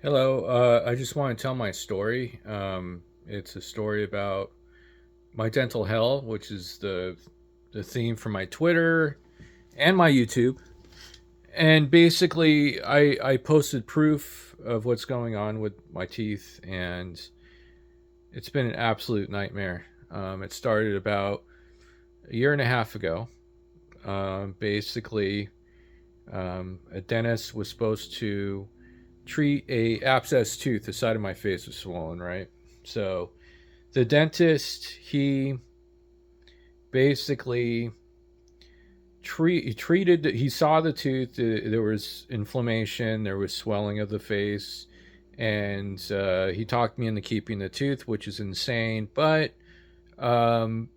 Hello. I just want to tell my story. It's a story about my dental hell, which is the theme for my Twitter and my YouTube. And basically, I posted proof of what's going on with my teeth, and it's been an absolute nightmare. It started about a year and a half ago. Basically, a dentist was supposed to treat a abscess tooth. The side of my face was swollen, right? So the dentist, he basically treated. He saw the tooth. There was inflammation. There was swelling of the face, and he talked me into keeping the tooth, which is insane. But um,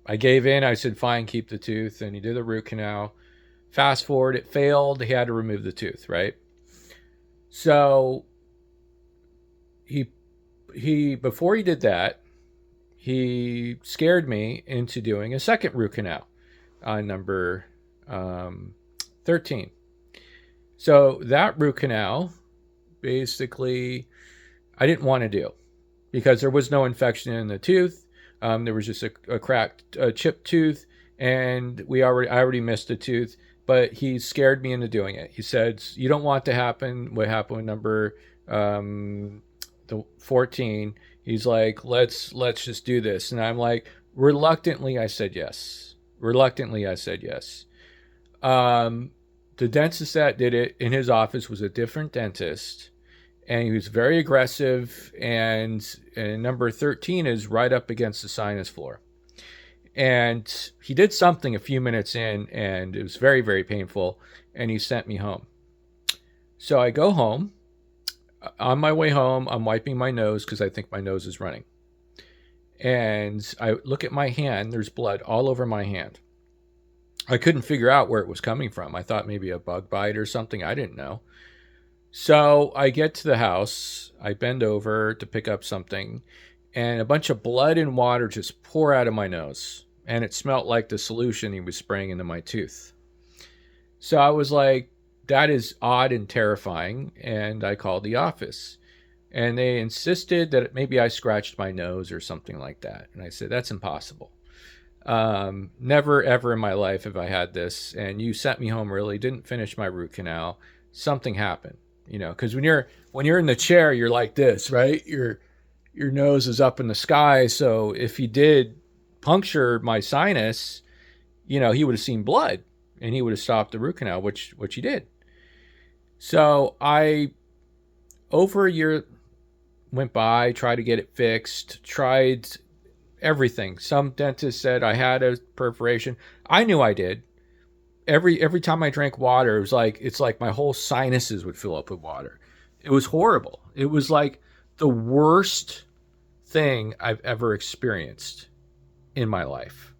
I gave in. I said, "Fine, keep the tooth." And he did the root canal. Fast forward, it failed. He had to remove the tooth, right? So he he before he did that, he scared me into doing a second root canal on number um, 13. So that root canal, basically, I didn't want to do because there was no infection in the tooth. There was just a cracked, chipped tooth, and I already missed a tooth. But he scared me into doing it. He said, "You don't want to happen. What happened with number um, the 14?" He's like, "Let's just do this," and I'm like, reluctantly, I said yes. Reluctantly, I said yes. Um, the dentist that did it in his office was a different dentist, and he was very aggressive. And number 13 is right up against the sinus floor. And he did something a few minutes in, and it was very, very painful. And he sent me home. So I go home. On my way home, I'm wiping my nose because I think my nose is running. And I look at my hand, there's blood all over my hand. I couldn't figure out where it was coming from. I thought maybe a bug bite or something. I didn't know. So I get to the house, I bend over to pick up something, and a bunch of blood and water just pour out of my nose. And it smelled like the solution he was spraying into my tooth. So I was like, that is odd and terrifying. And I called the office. And they insisted that maybe I scratched my nose or something like that. And I said, that's impossible. Never ever in my life have I had this. And you sent me home early, didn't finish my root canal. Something happened, because when you're in the chair, you're like this, right? Your nose is up in the sky. So if he did puncture my sinus, he would have seen blood and he would have stopped the root canal, which he did. So I over a year went by, tried to get it fixed, tried everything. Some dentist said I had a perforation. I knew I did. Every time I drank water, it's like my whole sinuses would fill up with water. It was horrible. It was like the worst thing I've ever experienced in my life.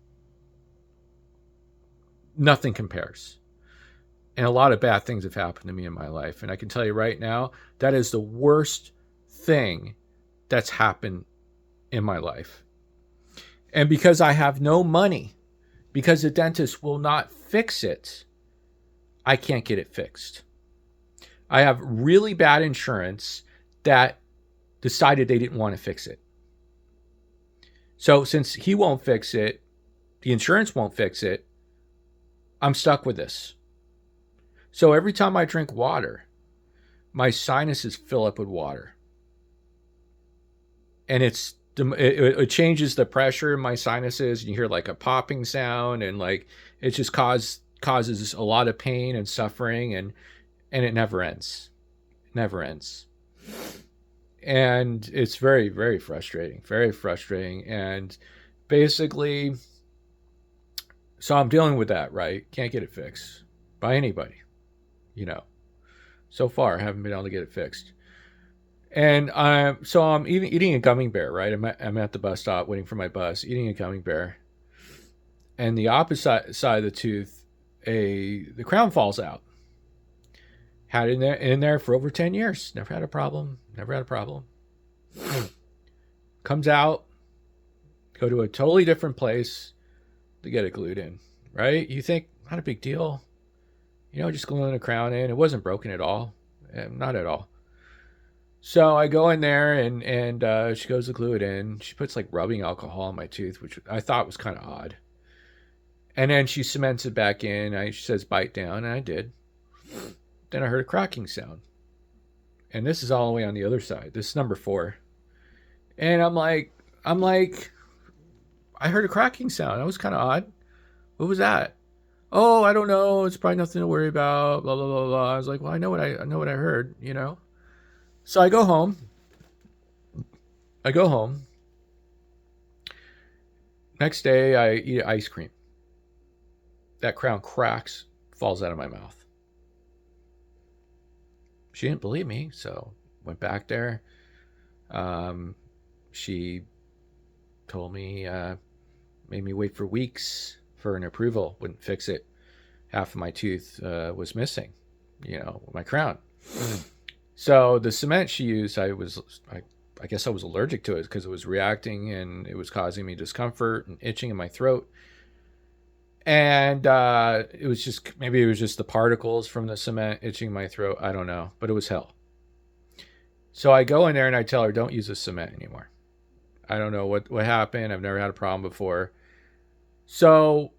Nothing compares. And a lot of bad things have happened to me in my life. And I can tell you right now, that is the worst thing that's happened in my life. And because I have no money, because the dentist will not fix it, I can't get it fixed. I have really bad insurance that decided they didn't want to fix it. So since he won't fix it, the insurance won't fix it, I'm stuck with this. So every time I drink water, my sinuses fill up with water. And it changes the pressure in my sinuses, and you hear like a popping sound, and like it just causes a lot of pain and suffering, and it never ends. It never ends. And it's very, very frustrating. Very frustrating. And basically, so I'm dealing with that, right? Can't get it fixed by anybody, you know. So far, I haven't been able to get it fixed. And I'm eating a gummy bear, right? I'm at the bus stop waiting for my bus, eating a gummy bear, and the opposite side of the tooth, the crown falls out. Had it in there for over 10 years. Never had a problem. Never had a problem. Comes out, go to a totally different place to get it glued in, right? You think not a big deal, just gluing a crown in. It wasn't broken at all, not at all. So I go in there and she goes to glue it in. She puts like rubbing alcohol in my tooth, which I thought was kind of odd. And then she cements it back in. She says bite down, and I did. Then I heard a cracking sound, and this is all the way on the other side. This is number 4, and I'm like, I heard a cracking sound. That was kind of odd. What was that? Oh, I don't know. It's probably nothing to worry about. Blah blah blah blah. I was like, well, I know what I heard. So I go home. I go home. Next day, I eat ice cream. That crown cracks, falls out of my mouth. She didn't believe me, so went back there. She told me, made me wait for weeks for an approval. Wouldn't fix it. Half of my tooth was missing, my crown. So the cement she used, I guess I was allergic to it because it was reacting and it was causing me discomfort and itching in my throat. And it was just the particles from the cement itching my throat. I don't know, but it was hell. So I go in there and I tell her, don't use the cement anymore. I don't know what happened. I've never had a problem before. So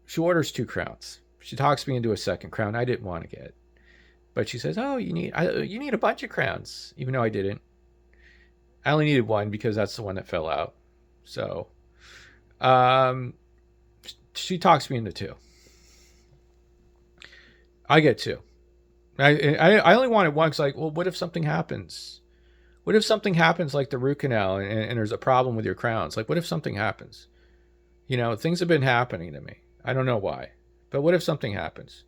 she orders 2 crowns. She talks me into a second crown I didn't want to get. But she says, oh, you need a bunch of crowns, even though I didn't. I only needed 1 because that's the one that fell out. So she talks me into 2. I get 2. I only wanted 1 because, like, well, what if something happens? What if something happens like the root canal and there's a problem with your crowns? Like, what if something happens? Things have been happening to me. I don't know why. But what if something happens?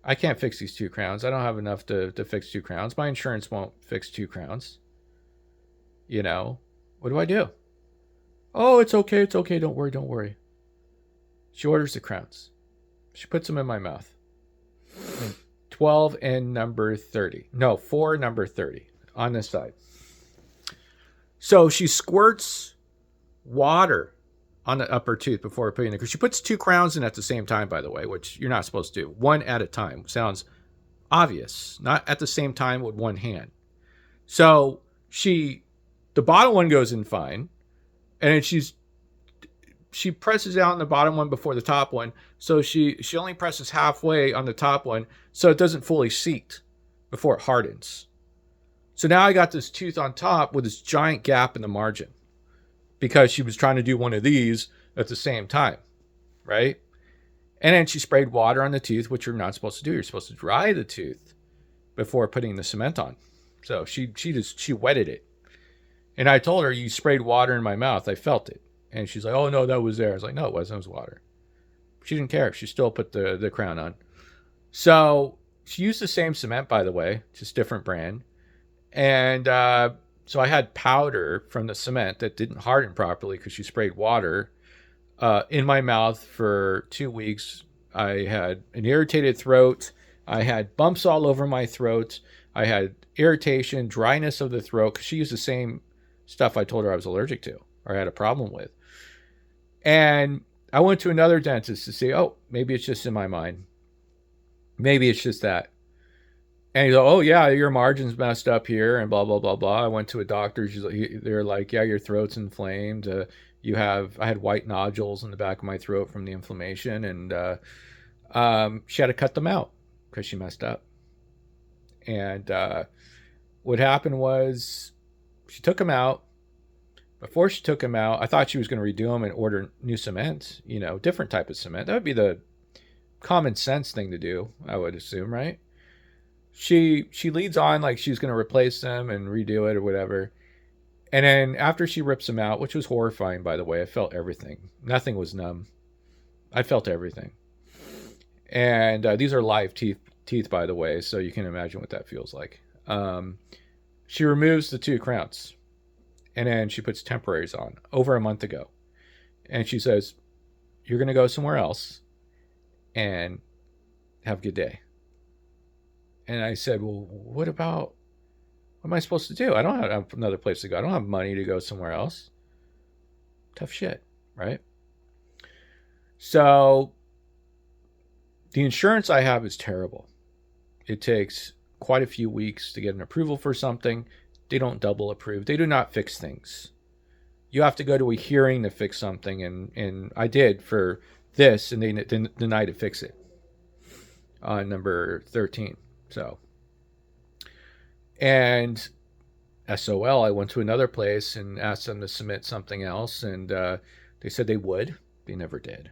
I can't fix these 2 crowns. I don't have enough to fix 2 crowns. My insurance won't fix 2 crowns. What do I do? Oh, it's okay. It's okay. Don't worry. Don't worry. She orders the crowns. She puts them in my mouth. 12 and number 30. No, 4, number 30 on this side. So she squirts water on the upper tooth before putting it. Because she puts 2 crowns in at the same time, by the way, which you're not supposed to do. 1 at a time. Sounds obvious. Not at the same time with 1 hand. So the bottom one goes in fine. And then she presses down the bottom one before the top one. So she only presses halfway on the top one so it doesn't fully seat before it hardens. So now I got this tooth on top with this giant gap in the margin because she was trying to do one of these at the same time, right? And then she sprayed water on the tooth, which you're not supposed to do. You're supposed to dry the tooth before putting the cement on. So she wetted it. And I told her, you sprayed water in my mouth. I felt it. And she's like, oh, no, that was there. I was like, no, it wasn't. It was water. She didn't care. She still put the crown on. So she used the same cement, by the way, just different brand. And so I had powder from the cement that didn't harden properly because she sprayed water in my mouth for 2 weeks. I had an irritated throat. I had bumps all over my throat. I had irritation, dryness of the throat because she used the same stuff I told her I was allergic to or had a problem with. And I went to another dentist to see, oh, maybe it's just in my mind. Maybe it's just that. And he's like, oh, yeah, your margin's messed up here and blah, blah, blah, blah. I went to a doctor. They're like, yeah, your throat's inflamed. I had white nodules in the back of my throat from the inflammation. And she had to cut them out because she messed up. And what happened was she took them out. Before she took them out, I thought she was going to redo them and order new cement, different type of cement. That would be the common sense thing to do, I would assume, right? She leads on like she's going to replace them and redo it or whatever. And then after she rips them out, which was horrifying, by the way, I felt everything. Nothing was numb. I felt everything. And these are live teeth, by the way, so you can imagine what that feels like. She removes the 2 crowns. And then she puts temporaries on over a month ago. And she says, you're going to go somewhere else and have a good day. And I said, well, what am I supposed to do? I don't have another place to go. I don't have money to go somewhere else. Tough shit, right? So the insurance I have is terrible. It takes quite a few weeks to get an approval for something. They don't double approve. They do not fix things. You have to go to a hearing to fix something, and I did for this, and they denied to fix it on number 13. So, and SOL, I went to another place and asked them to submit something else, and they said they would. They never did.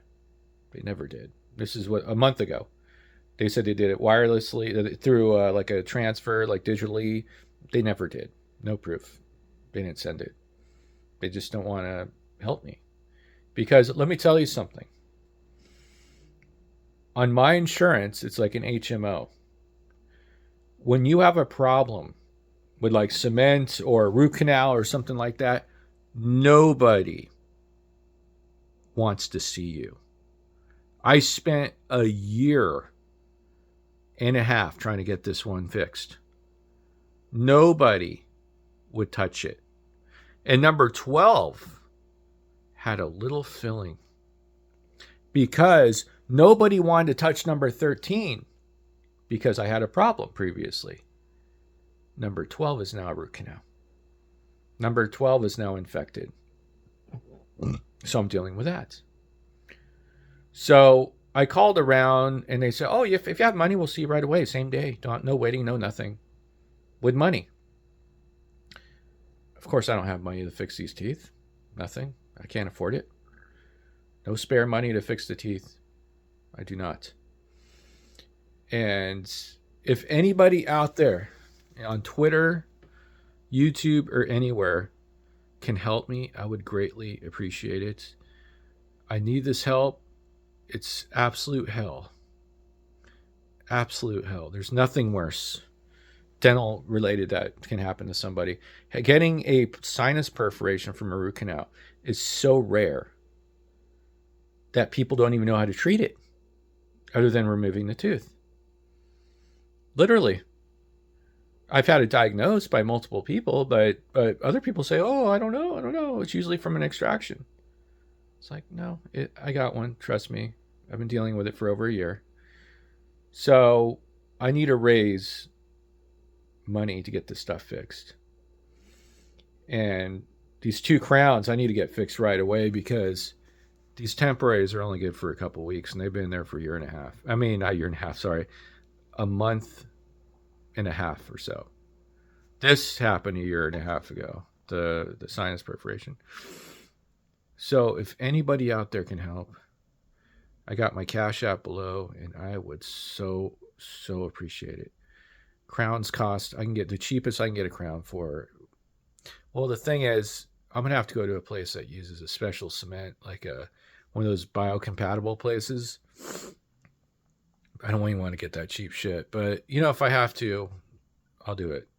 They never did. This is what, a month ago. They said they did it wirelessly through like a transfer, like digitally. They never did. No proof. They didn't send it. They just don't want to help me. Because let me tell you something. On my insurance, it's like an HMO. When you have a problem with like cement or root canal or something like that, nobody wants to see you. I spent a year and a half trying to get this one fixed. Nobody would touch it. And number 12 had a little filling because nobody wanted to touch number 13 because I had a problem previously. Number 12 is now a root canal. Number 12 is now infected. So I'm dealing with that. So I called around and they said, oh, if you have money, we'll see you right away. Same day. No waiting, no nothing. With money. Of course, I don't have money to fix these teeth. Nothing. I can't afford it. No spare money to fix the teeth. I do not. And if anybody out there on Twitter, YouTube, or anywhere can help me, I would greatly appreciate it. I need this help. It's absolute hell. Absolute hell. There's nothing worse dental related that can happen to somebody. Getting a sinus perforation from a root canal is so rare that people don't even know how to treat it other than removing the tooth. Literally. I've had it diagnosed by multiple people, but other people say, oh, I don't know. It's usually from an extraction. It's like, no, I got one. Trust me. I've been dealing with it for over a year. So I need to raise money to get this stuff fixed. And these 2 crowns I need to get fixed right away because these temporaries are only good for a couple of weeks and they've been there for a year and a half. I mean, not a year and a half, sorry. A month and a half or so. This happened a year and a half ago, the sinus perforation. So if anybody out there can help, I got my Cash App below and I would so appreciate it. Crowns cost, I can get the cheapest I can get a crown for. Well, the thing is, I'm going to have to go to a place that uses a special cement, like one of those biocompatible places. I don't even want to get that cheap shit, but if I have to, I'll do it.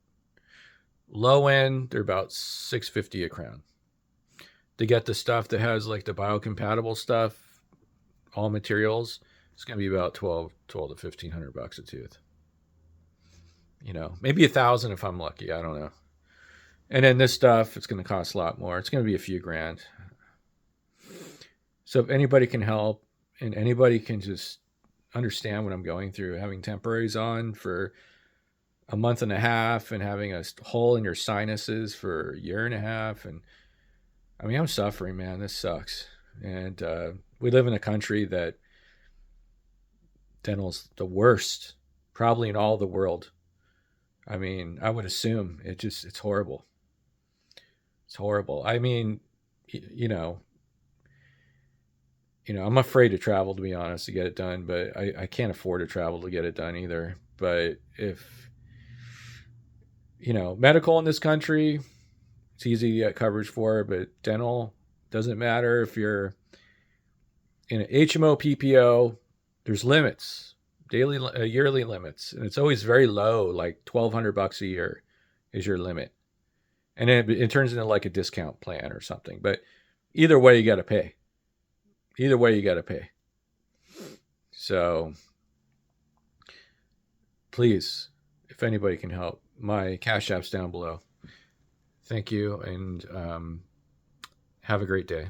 Low end, they're about $6.50 a crown. To get the stuff that has like the biocompatible stuff, all materials, it's going to be about $1,200 to $1,500 a tooth. Maybe $1,000 if I'm lucky. I don't know. And then this stuff, it's going to cost a lot more. It's going to be a few grand. So if anybody can help and anybody can just understand what I'm going through, having temporaries on for a month and a half and having a hole in your sinuses for a year and a half. And I mean, I'm suffering, man. This sucks. And we live in a country that dental's the worst, probably in all the world. I mean, I would assume it's horrible. It's horrible. I mean, I'm afraid to travel, to be honest, to get it done, but I can't afford to travel to get it done either. But if, medical in this country, it's easy to get coverage for, but dental doesn't matter if you're in an HMO, PPO, there's limits, yearly limits. And it's always very low, like $1,200 a year is your limit. And then it turns into like a discount plan or something. But either way, you got to pay. So please, if anybody can help, my Cash App's down below. Thank you, and have a great day.